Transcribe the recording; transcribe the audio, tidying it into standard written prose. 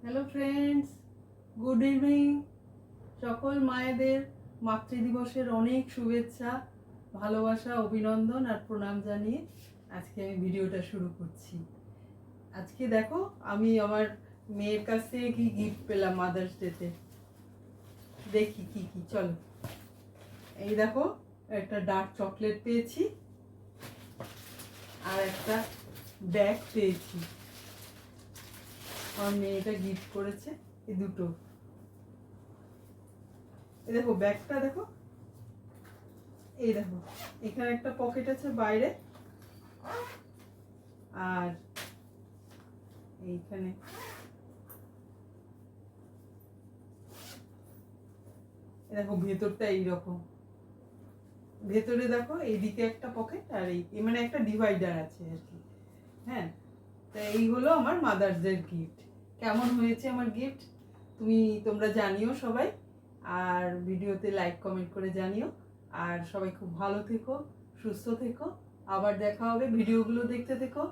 Hello friends, good evening. সকল মায়েদের মাতৃদিবসের অনেক শুভেচ্ছা, ভালোবাসা, অভিনন্দন আর প্রণাম জানিয়ে আজকে আমি ভিডিওটা শুরু করছি। আজকে দেখো আমি আমার মেয়ের কাছ থেকে কি গিফট পেলাম মাদার্স ডেতে। দেখি কি কি, চলো। এই দেখো, একটা ডার্ক চকলেট পেয়েছি আর একটা ব্যাগ পেয়েছি। আমার মেয়েটা গিফট করেছে এই দুটো। এই দেখো ব্যাগটা দেখো, এই দেখো এখানে একটা পকেট আছে বাইরে, আর এইখানে দেখো ভেতরটা এইরকম। ভেতরে দেখো এইদিকে একটা পকেট আর এই মানে একটা ডিভাইডার আছে আর কি। হ্যাঁ, তা এই হলো আমার মাদার্স ডে গিফট। কেমন হয়েছে আমার গিফট তোমরা জানিও সবাই, আর ভিডিওতে লাইক কমেন্ট করে জানিও। আর সবাই খুব ভালো থেকো, সুস্থ থেকো। আবার দেখা হবে, ভিডিওগুলো দেখতে থেকো।